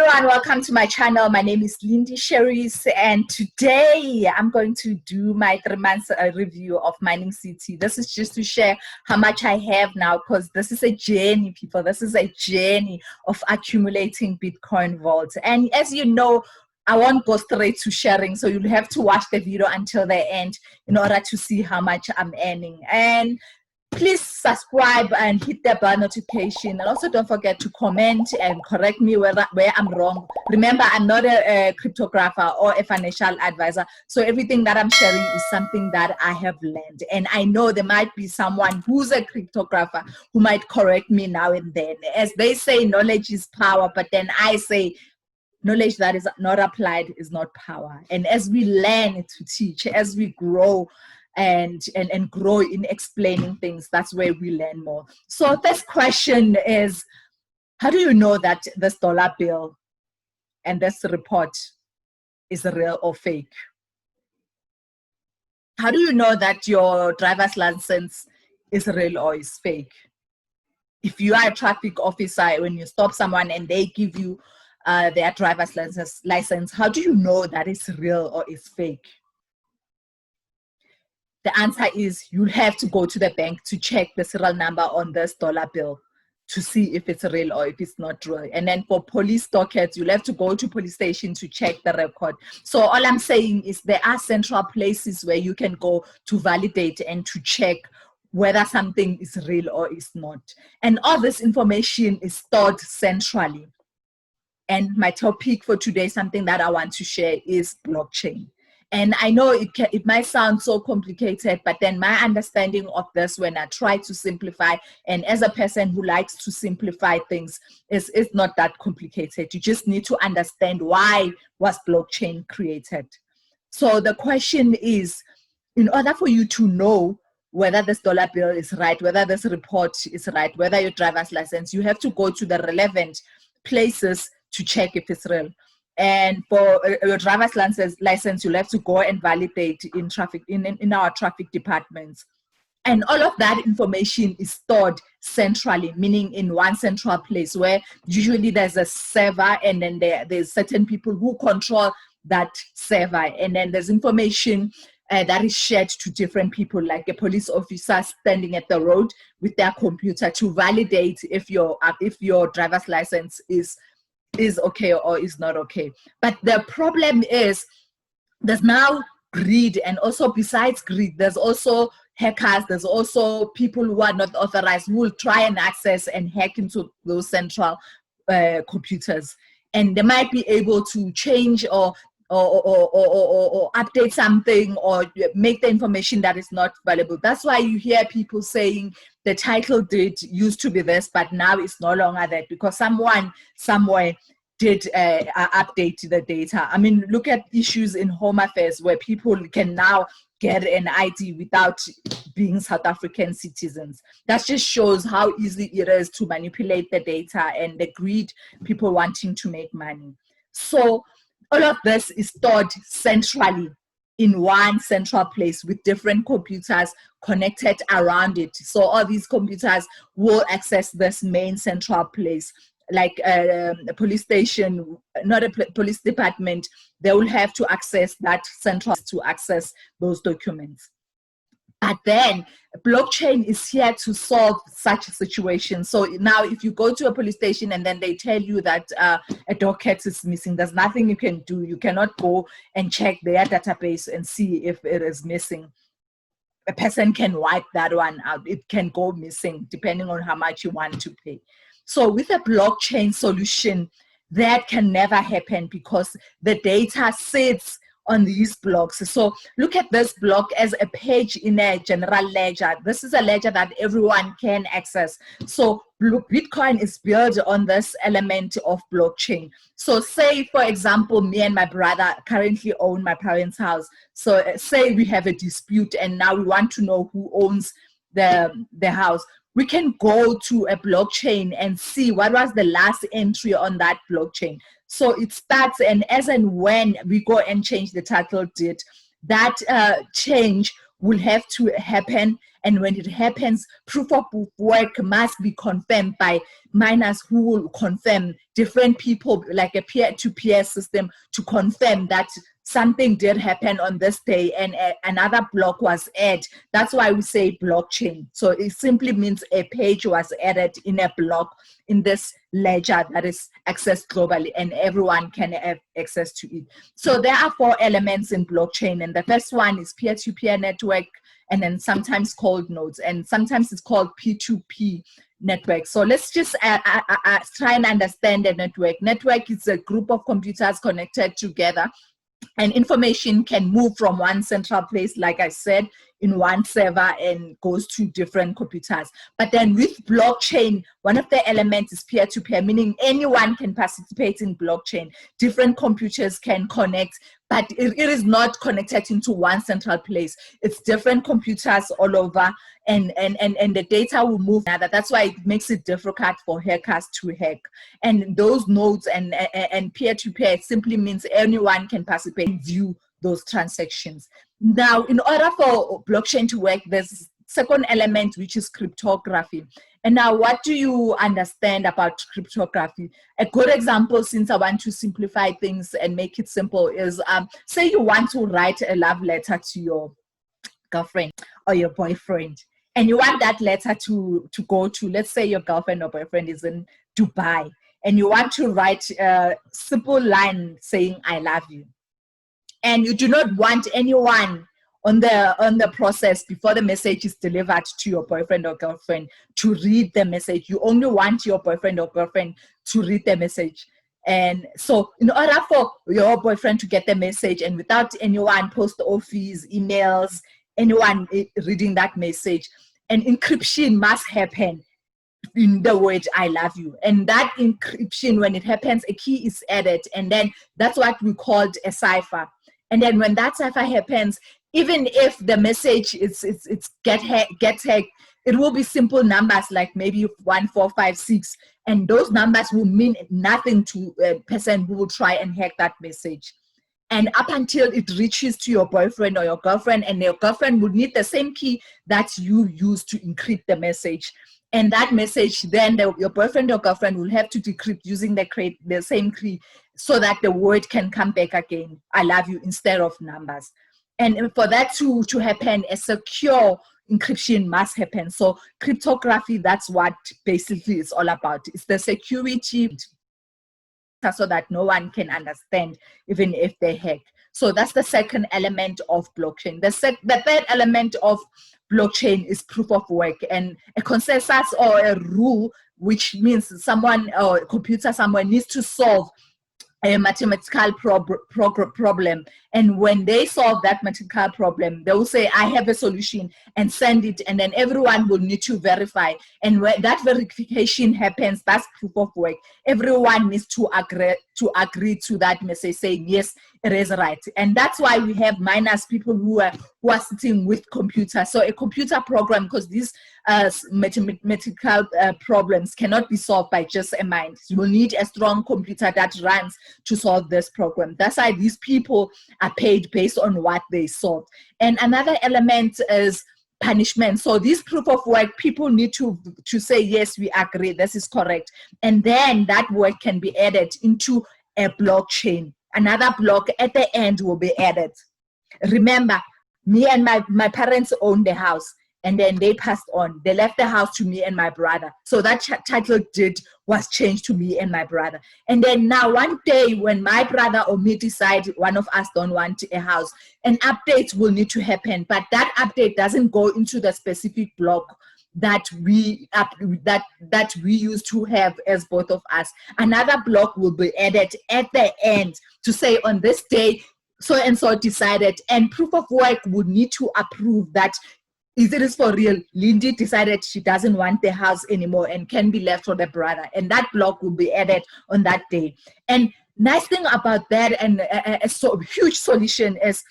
everyone, welcome to my channel. My name is Lindy Sherries, and today I'm going to do my 3 months review of Mining City. This is just to share how much I have now, because this is a journey, people. This is a journey of accumulating Bitcoin vaults. And as you know, I won't go straight to sharing, so you'll have to watch the video until the end in order to see how much I'm earning. And please subscribe and hit the bell notification, and also don't forget to comment and correct me where I'm wrong. Remember, I'm not a cryptographer or a financial advisor, so everything that I'm sharing is something that I have learned, and I know there might be someone who's a cryptographer who might correct me now and then. As they say, knowledge is power, but then I say knowledge that is not applied is not power. And as we learn to teach, as we grow and grow in explaining things, that's where we learn more. So this question is, how do you know that this dollar bill and this report is real or fake? How do you know that your driver's license is real or is fake? If you are a traffic officer, when you stop someone and they give you their driver's license, how do you know that it's real or it's fake? The answer is you'll have to go to the bank to check the serial number on this dollar bill to see if it's real or if it's not real. And then for police dockets, you'll have to go to police station to check the record. So all I'm saying is there are central places where you can go to validate and to check whether something is real or is not. And all this information is stored centrally. And my topic for today, something that I want to share, is blockchain. And I know it might sound so complicated, but then my understanding of this, when I try to simplify, and as a person who likes to simplify things, is not that complicated. You just need to understand why was blockchain created. So the question is, in order for you to know whether this dollar bill is right, whether this report is right, whether your driver's license, you have to go to the relevant places to check if it's real. And for your driver's license, you'll have to go and validate in our traffic departments. And all of that information is stored centrally, meaning in one central place, where usually there's a server, and then there's certain people who control that server. And then there's information that is shared to different people, like a police officer standing at the road with their computer to validate if your driver's license is okay or is not okay. But the problem is there's now greed, and also besides greed, there's also hackers, there's also people who are not authorized who will try and access and hack into those central computers, and they might be able to change or update something or make the information that is not valuable. That's why you hear people saying the title deed used to be this, but now it's no longer that, because someone somewhere did update the data. I mean, look at issues in Home Affairs where people can now get an ID without being South African citizens. That just shows how easy it is to manipulate the data and the greed, people wanting to make money. So all of this is stored centrally in one central place with different computers connected around it. So all these computers will access this main central place, like a police station, not a police department. They will have to access that central to access those documents. But then blockchain is here to solve such a situation. So now if you go to a police station and then they tell you that a docket is missing, there's nothing you can do. You cannot go and check their database and see if it is missing. A person can wipe that one out. It can go missing depending on how much you want to pay. So with a blockchain solution, that can never happen because the data sits on these blocks. So look at this block as a page in a general ledger. This is a ledger that everyone can access. So Bitcoin is built on this element of blockchain. So say, for example, me and my brother currently own my parents' house. So say we have a dispute and now we want to know who owns the house. We can go to a blockchain and see what was the last entry on that blockchain. So it starts, and as and when we go and change the title deed, that change will have to happen And when it happens, proof of work must be confirmed by miners who will confirm different people, like a peer-to-peer system, to confirm that something did happen on this day and another block was added. That's why we say blockchain. So it simply means a page was added in a block in this ledger that is accessed globally and everyone can have access to it. So there are 4 elements in blockchain, and the first one is peer-to-peer network, and then sometimes called nodes, and sometimes it's called P2P network. So let's just try and understand the network. Network is a group of computers connected together, and information can move from one central place, like I said, in one server and goes to different computers. But then with blockchain, one of the elements is peer-to-peer, meaning anyone can participate in blockchain. Different computers can connect, but it is not connected into one central place. It's different computers all over, and the data will move another. That's why it makes it difficult for hackers to hack. And those nodes and peer-to-peer, it simply means anyone can participate and view those transactions. Now, in order for blockchain to work, there's second element, which is cryptography. And now, what do you understand about cryptography? A good example, since I want to simplify things and make it simple, is say you want to write a love letter to your girlfriend or your boyfriend, and you want that letter to go to, let's say your girlfriend or boyfriend is in Dubai, and you want to write a simple line saying, "I love you." And you do not want anyone on the process before the message is delivered to your boyfriend or girlfriend to read the message. You only want your boyfriend or girlfriend to read the message. And so in order for your boyfriend to get the message, and without anyone, post office, emails, anyone reading that message, an encryption must happen in the word "I love you." And that encryption, when it happens, a key is added, and then that's what we called a cipher. And then when that cipher happens, even if the message gets hacked, it will be simple numbers like maybe 1, 4, 5, 6, and those numbers will mean nothing to a person who will try and hack that message. And up until it reaches to your boyfriend or your girlfriend, and your girlfriend would need the same key that you use to encrypt the message. And that message, then your boyfriend or girlfriend will have to decrypt using the same key, so that the word can come back again, "I love you," instead of numbers. And for that to happen, a secure encryption must happen. So cryptography, that's what basically it's all about. It's the security, so that no one can understand, even if they hack. So that's the second element of blockchain. The third element of blockchain is proof of work, and a consensus or a rule, which means someone or a computer somewhere needs to solve a mathematical problem, and when they solve that mathematical problem, they will say, "I have a solution," and send it, and then everyone will need to verify. And when that verification happens, that's proof of work. Everyone needs to agree to that message saying, "Yes, it is right." And that's why we have miners, people who are sitting with computers. So a computer program, because these mathematical problems cannot be solved by just a mind. You will need a strong computer that runs to solve this program. That's why these people are paid based on what they solved. And another element is punishment. So this proof of work, people need to say, "Yes, we agree, this is correct." And then that work can be added into a blockchain. Another block at the end will be added. Remember, me and my parents owned the house, and then they passed on. They left the house to me and my brother. So that title deed was changed to me and my brother. And then now one day when my brother or me decide one of us don't want a house, an update will need to happen. But that update doesn't go into the specific block that we used to have as both of us. Another block will be added at the end to say, on this day, so and so decided, and proof of work would need to approve that it is for real. Lindy decided she doesn't want the house anymore and can be left for the brother, and that block will be added on that day. And nice thing about that, and a huge solution is,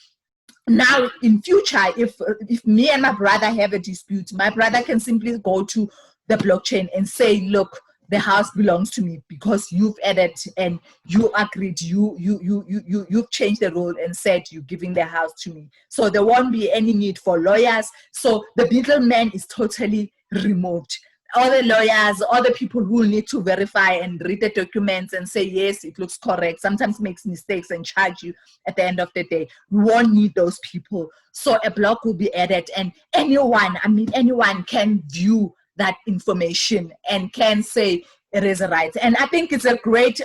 now in future, if me and my brother have a dispute, my brother can simply go to the blockchain and say, "Look, the house belongs to me because you've added and you agreed, you've changed the rule and said you're giving the house to me. So there won't be any need for lawyers. So the middleman is totally removed. All the lawyers, all the people who need to verify and read the documents and say, yes, it looks correct, sometimes makes mistakes and charge you at the end of the day. We won't need those people. So a block will be added, and anyone, I mean, anyone can view that information and can say it is right. And I think it's a great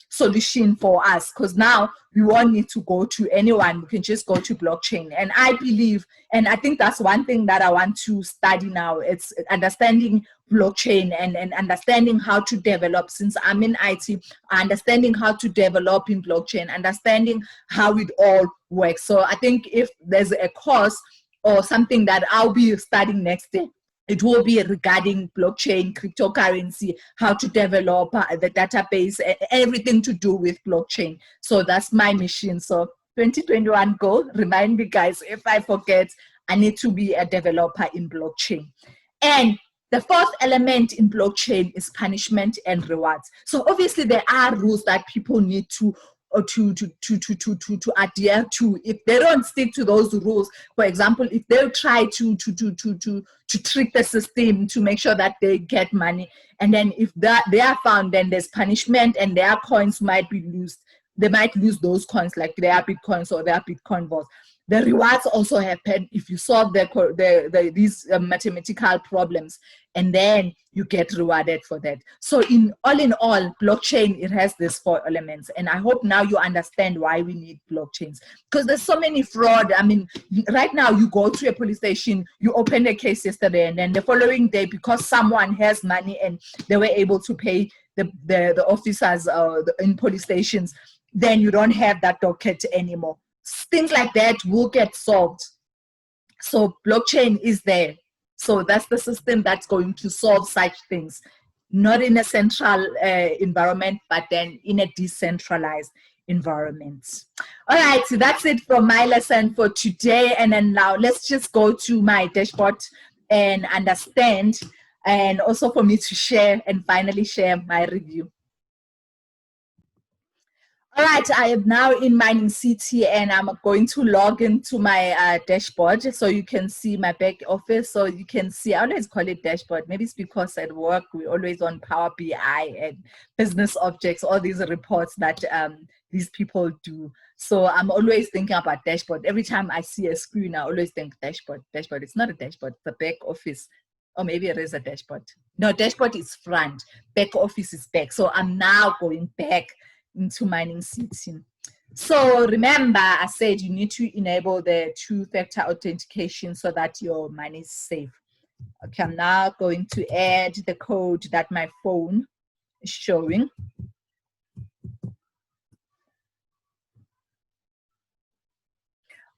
solution for us, because now we won't need to go to anyone. We can just go to blockchain. And I believe, and I think that's one thing that I want to study now. It's understanding blockchain and understanding how to develop. Since I'm in IT, understanding how to develop in blockchain, understanding how it all works. So I think if there's a course or something that I'll be studying next day, it will be regarding blockchain, cryptocurrency, how to develop the database, everything to do with blockchain. So that's my mission. So 2021 goal, remind me guys, if I forget, I need to be a developer in blockchain. And the fourth element in blockchain is punishment and rewards. So obviously there are rules that people need to adhere to. If they don't stick to those rules, for example, if they try to trick the system to make sure that they get money, and then if they are found, then there's punishment and their coins might be lost. They might lose those coins, like their bitcoins or their Bitcoin vaults. The rewards also happen if you solve these mathematical problems, and then you get rewarded for that. So all in all, blockchain, it has these 4 elements. And I hope now you understand why we need blockchains. Because there's so many fraud. I mean, right now you go to a police station, you open a case yesterday, and then the following day, because someone has money and they were able to pay the officers in police stations, then you don't have that docket anymore. Things like that will get solved. So blockchain is there. So that's the system that's going to solve such things, not in a central environment, but then in a decentralized environment. All right, so that's it from my lesson for today. And then now let's just go to my dashboard and understand, and also for me to share and finally share my review. All right, I am now in Mining City, and I'm going to log into my dashboard so you can see my back office. So you can see, I always call it dashboard. Maybe it's because at work we're always on Power BI and business objects, all these reports that these people do. So I'm always thinking about dashboard. Every time I see a screen, I always think dashboard, dashboard. It's not a dashboard, the back office. Or maybe it is a dashboard. No, dashboard is front, back office is back. So I'm now going back into Mining City. So remember, I said you need to enable the 2-factor authentication so that your money is safe. Okay, I'm now going to add the code that my phone is showing.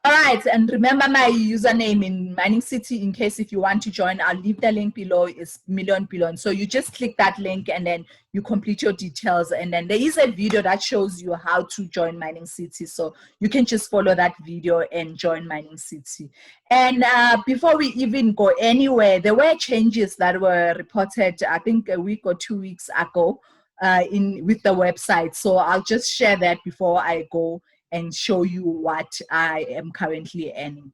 All right, and remember my username in Mining City in case if you want to join. I'll leave the link below. It's million billion. So you just click that link and then you complete your details. And then there is a video that shows you how to join Mining City. So you can just follow that video and join Mining City. And before we even go anywhere, there were changes that were reported, I think a week or 2 weeks ago with the website. So I'll just share that before I go and show you what I am currently earning.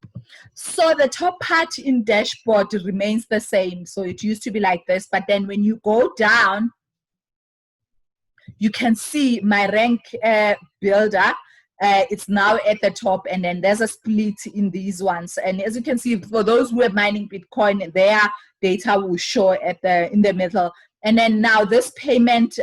So the top part in dashboard remains the same. So it used to be like this, but then when you go down, you can see my rank builder. It's now at the top, and then there's a split in these ones. And as you can see, for those who are mining Bitcoin, their data will show at in the middle. And then now this payment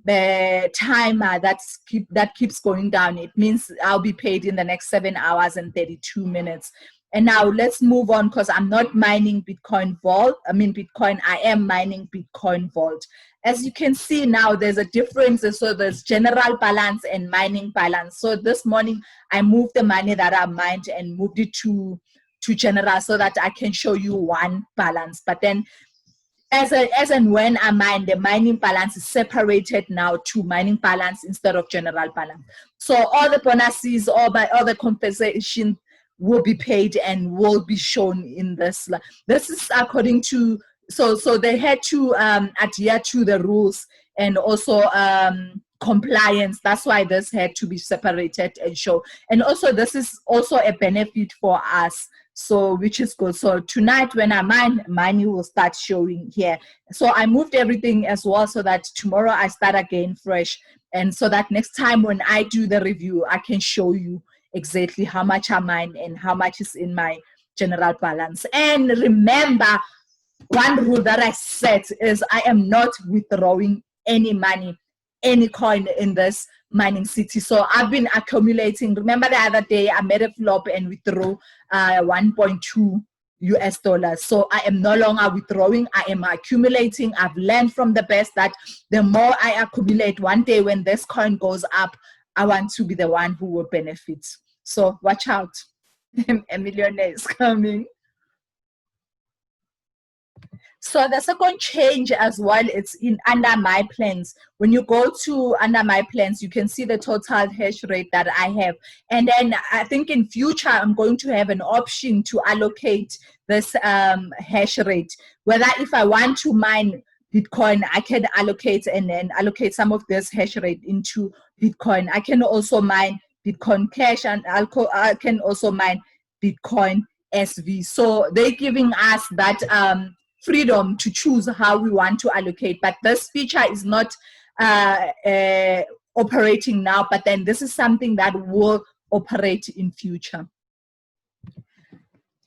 the timer that keeps going down. It means I'll be paid in the next 7 hours and 32 minutes. And now let's move on, because I'm not mining Bitcoin Vault. I mean Bitcoin, I am mining Bitcoin Vault. As you can see now, there's a difference. So there's general balance and mining balance. So this morning I moved the money that I mined and moved it to general so that I can show you one balance. But then as and when I mine, the mining balance is separated now to mining balance instead of general balance. So all the bonuses, all the compensation will be paid and will be shown in this. This is according to so they had to adhere to the rules and also compliance. That's why this had to be separated and show. And also this is also a benefit for us, so which is good. So tonight when I mine, money will start showing here. So I moved everything as well so that tomorrow I start again fresh, and so that next time when I do the review I can show you exactly how much I mine and how much is in my general balance. And remember, one rule that I set is I am not withdrawing any money, any coin in this mining city. So I've been accumulating. Remember the other day I made a flop and withdrew 1.2 US dollars. So I am no longer withdrawing, I am accumulating. I've learned from the best that the more I accumulate, one day when this coin goes up, I want to be the one who will benefit. So watch out. A millionaire is coming. So the second change as well, it's in under my plans. When you go to under my plans, you can see the total hash rate that I have. And then I think in future, I'm going to have an option to allocate this hash rate. Whether if I want to mine Bitcoin, I can allocate and then allocate some of this hash rate into Bitcoin. I can also mine Bitcoin Cash, and I can also mine Bitcoin SV. So they're giving us that freedom to choose how we want to allocate, but this feature is not operating now, but then this is something that will operate in future.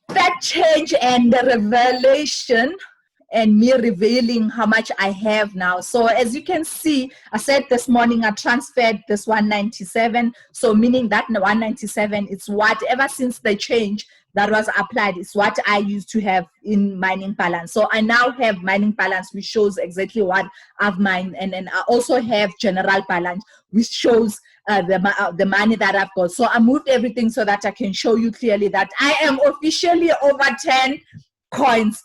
That change and the revelation and me revealing how much I have now. So as you can see, I said this morning I transferred this 197. So meaning that 197, it's what ever since the change that was applied is what I used to have in mining balance. So I now have mining balance, which shows exactly what I've mined. And then I also have general balance, which shows the money that I've got. So I moved everything so that I can show you clearly that I am officially over 10 coins,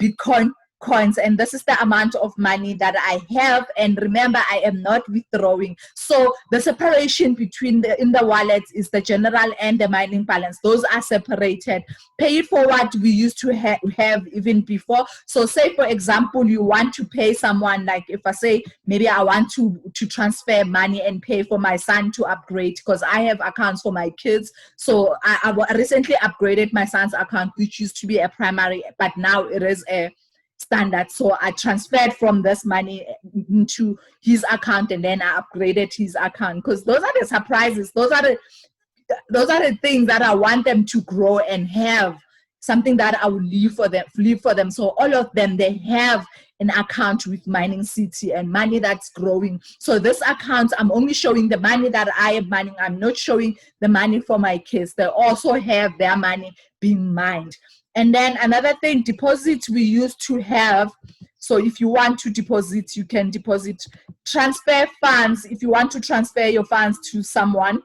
Bitcoin coins, and this is the amount of money that I have. And remember, I am not withdrawing. So the separation between in the wallets is the general and the mining balance. Those are separated. Pay it forward we used to have even before. So say for example you want to pay someone, like if I say maybe I want to transfer money and pay for my son to upgrade, because I have accounts for my kids. So I recently upgraded my son's account, which used to be a primary, but now it is a standard. So I transferred from this money into his account, and then I upgraded his account, because those are the surprises. Those are the things that I want them to grow and have something that I will leave for them. So all of them, they have an account with Mining City and money that's growing. So this account, I'm only showing the money that I am mining. I'm not showing the money for my kids. They also have their money being mined. And then another thing, deposits we used to have. So if you want to deposit, you can deposit. Transfer funds, if you want to transfer your funds to someone,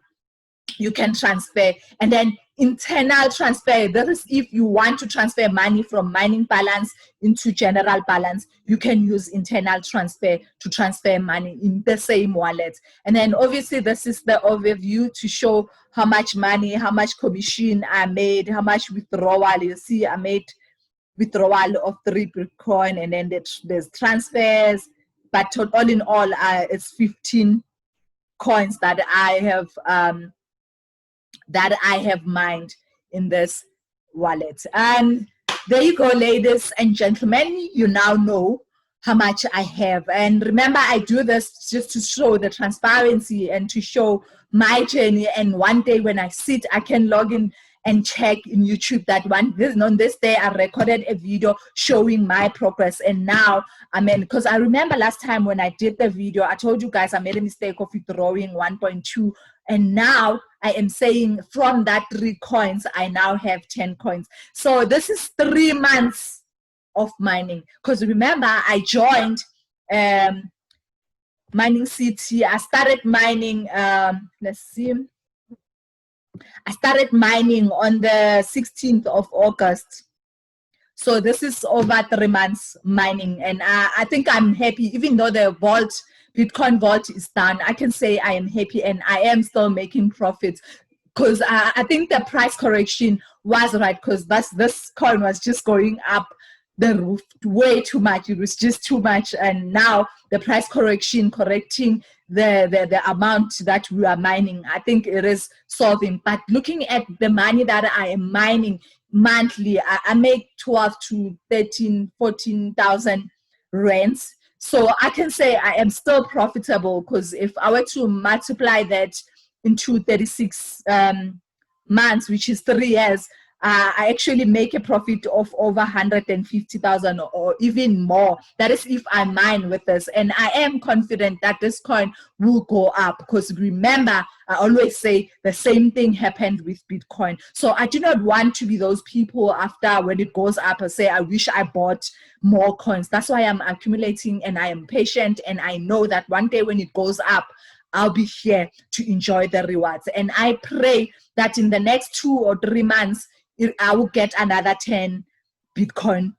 you can transfer. And then internal transfer, that is if you want to transfer money from mining balance into general balance, you can use internal transfer to transfer money in the same wallet. And then obviously this is the overview to show how much money, how much commission I made, how much withdrawal. You see I made withdrawal of 3 Bitcoin, and then there's transfers, but all in all it's 15 coins that I have mined in this wallet. And there you go, ladies and gentlemen, you now know how much I have. And remember, I do this just to show the transparency and to show my journey. And one day when I sit, I can log in and check in YouTube that on this day I recorded a video showing my progress. And now because I remember last time when I did the video, I told you guys I made a mistake of withdrawing 1.2, and now I am saying from that 3 coins I now have 10 coins. So this is 3 months of mining, because remember I joined Mining City. I started mining let's see, I started mining on the 16th of August. So this is over 3 months mining, and I think I'm happy. Even though the Bitcoin vault is down, I can say I am happy, and I am still making profits, because I think the price correction was right, because this coin was just going up the roof way too much. It was just too much. And now the price correcting the amount that we are mining, I think it is solving. But looking at the money that I am mining monthly, I make 12 to 13, 14,000 rands. So I can say I am still profitable, because if I were to multiply that into 36 months, which is 3 years, I actually make a profit of over 150,000 or even more. That is if I mine with this. And I am confident that this coin will go up, because remember, I always say the same thing happened with Bitcoin. So I do not want to be those people after when it goes up and say, I wish I bought more coins. That's why I'm accumulating, and I am patient, and I know that one day when it goes up, I'll be here to enjoy the rewards. And I pray that in the next 2 or 3 months, I will get another 10 Bitcoin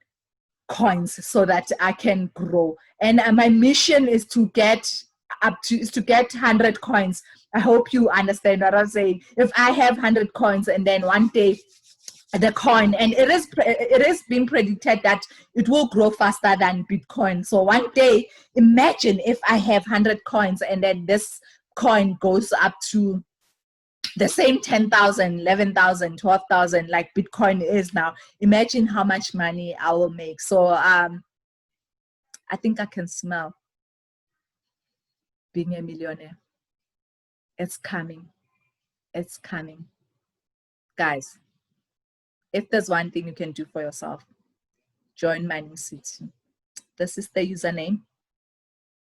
coins so that I can grow. And my mission is to get 100 coins. I hope you understand what I'm saying. If I have 100 coins, and then one day the coin, and it is being predicted that it will grow faster than Bitcoin. So one day, imagine if I have 100 coins, and then this coin goes up to the same 10,000, 11,000, 12,000 like Bitcoin is now. Imagine how much money I will make. So I think I can smell being a millionaire. It's coming. It's coming. Guys, if there's one thing you can do for yourself, join Mining City. This is the username,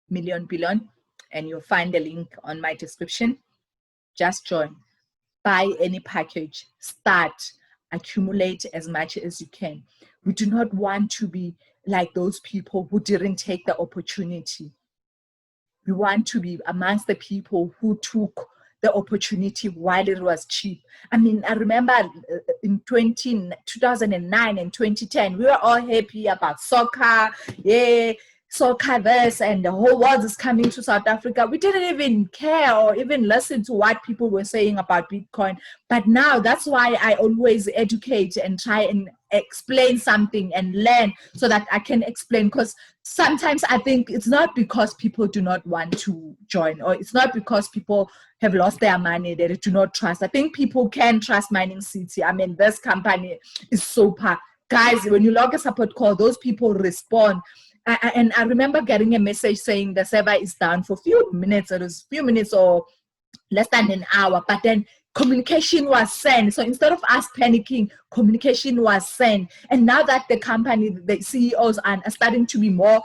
Million Billion, and you'll find the link on my description. Just join. Buy any package, start, accumulate as much as you can. We do not want to be like those people who didn't take the opportunity. We want to be amongst the people who took the opportunity while it was cheap. I mean, I remember in 2009 and 2010, we were all happy about soccer, yeah, soccer this, and the whole world is coming to South Africa. We didn't even care or even listen to what people were saying about Bitcoin. But now that's why I always educate and try and explain something and learn so that I can explain, because sometimes I think it's not because people do not want to join, or it's not because people have lost their money that they do not trust. I think people can trust Mining City. I mean, this company is super. Guys, when you log a support call, those people respond. And I remember getting a message saying the server is down for a few minutes. It was a few minutes or less than an hour, but then communication was sent. So instead of us panicking, communication was sent. And now that the company, the CEOs are starting to be more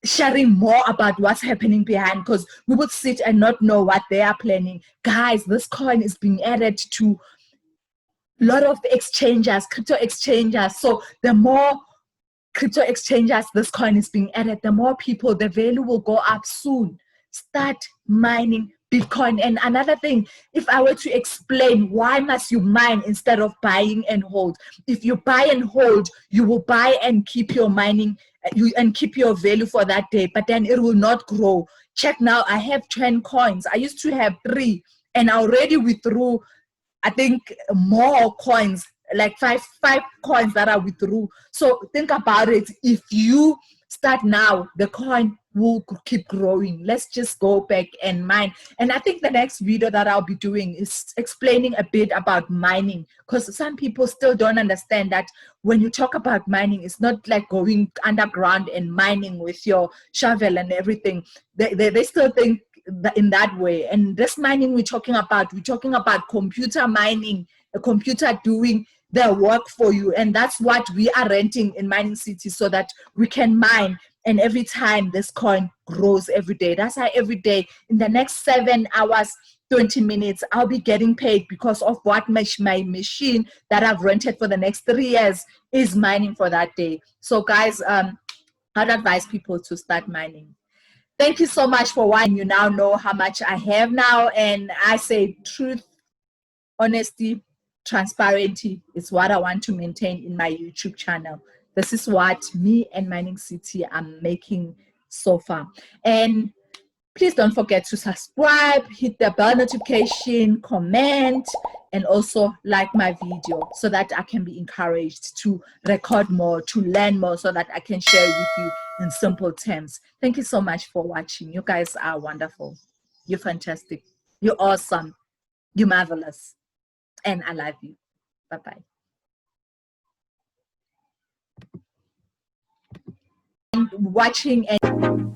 sharing more about what's happening behind, because we would sit and not know what they are planning. Guys, this coin is being added to a lot of exchanges, crypto exchanges. So the more crypto exchanges this coin is being added, the more people, the value will go up soon. Start mining Bitcoin. And another thing, if I were to explain why must you mine instead of buying and hold, if you buy and hold, you will buy and keep your mining and keep your value for that day, but then it will not grow. Check now, I have 10 coins. I used to have 3, and I already withdrew, I think, more coins, like five coins that I withdrew. So think about it. If you start now, the coin will keep growing. Let's just go back and mine. And I think the next video that I'll be doing is explaining a bit about mining, because some people still don't understand that when you talk about mining, it's not like going underground and mining with your shovel and everything. They still think in that way. And this mining we're talking about computer mining, a computer doing the work for you. And that's what we are renting in Mining City, so that we can mine. And every time this coin grows every day. That's how every day in the next 7 hours, 20 minutes, I'll be getting paid because of what my machine that I've rented for the next 3 years is mining for that day. So guys, I'd advise people to start mining. Thank you so much for watching. You now know how much I have now. And I say truth, honesty, transparency is what I want to maintain in my YouTube channel. This is what me and Mining City are making so far. And Please don't forget to subscribe, hit the bell notification, comment, and also like my video so that I can be encouraged to record more, to learn more, so that I can share it with you in simple terms. Thank you so much for watching. You guys are wonderful. You're fantastic. You're awesome. You're marvelous. And I love you. Bye-bye. Watching and